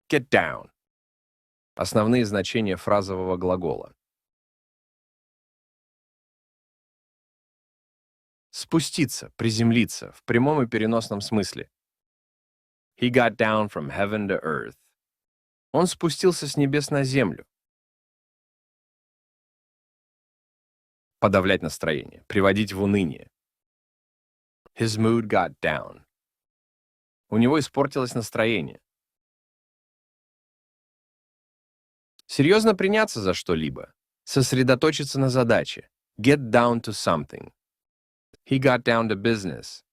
Get down. Основные значения фразового глагола. Спуститься, приземлиться, в прямом и переносном смысле. He got down from heaven to earth. Он спустился с небес на землю. Подавлять настроение, приводить в уныние. His mood got down. У него испортилось настроение. Серьезно приняться за что-либо. Сосредоточиться на задаче. Get down to something. He got down to business.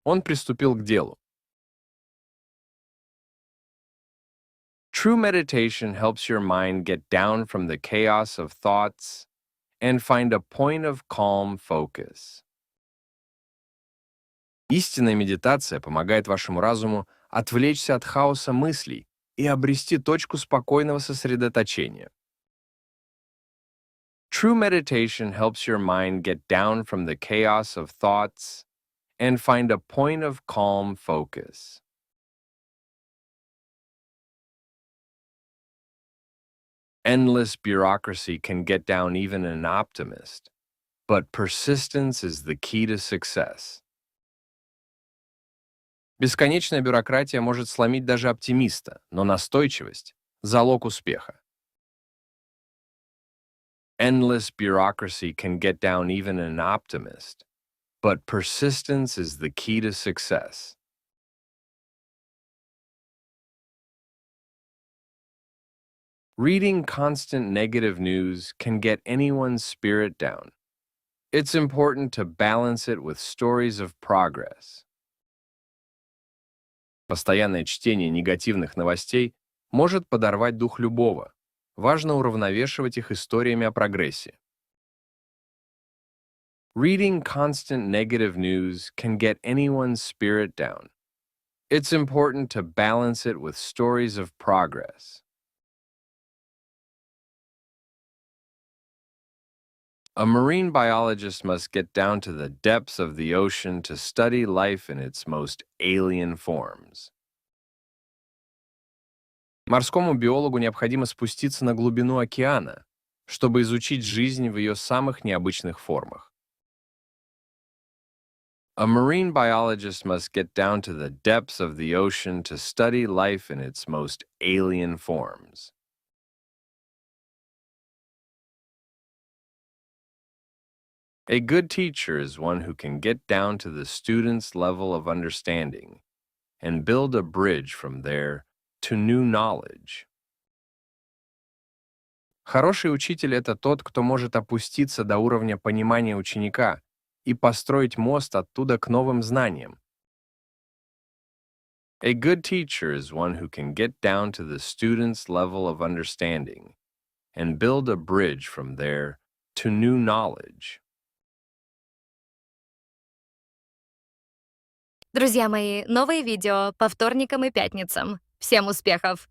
Он приступил к делу. True meditation helps your mind get down from the chaos of thoughts and find a point of calm focus. Истинная медитация помогает вашему разуму отвлечься от хаоса мыслей и обрести точку спокойного сосредоточения. True meditation helps your mind get down from the chaos of thoughts and find a point of calm focus. Endless bureaucracy can get down even an optimist, but persistence is the key to success. Бесконечная бюрократия может сломить даже оптимиста, но настойчивость — залог успеха. Endless bureaucracy can get down even an optimist, but persistence is the key to success. Reading constant negative news can get anyone's spirit down. It's important to balance it with stories of progress. Постоянное чтение негативных новостей может подорвать дух любого. Важно уравновешивать их историями о прогрессе. Reading constant negative news can get anyone's spirit down. It's important to balance it with stories of progress. A marine biologist must get down to the depths of the ocean to study life in its most alien forms. Морскому биологу необходимо спуститься на глубину океана, чтобы изучить жизнь в ее самых необычных формах. A marine biologist must get down to the depths of the ocean to study life in its most alien forms. A good teacher is one who can get down to the student's level of understanding and build a bridge from there to new knowledge. Хороший учитель — это тот, кто может опуститься до уровня понимания ученика и построить мост оттуда к новым знаниям. A good teacher is one who can get down to the student's level of understanding and build a bridge from there to new knowledge. Друзья мои, новые видео по вторникам и пятницам. Всем успехов!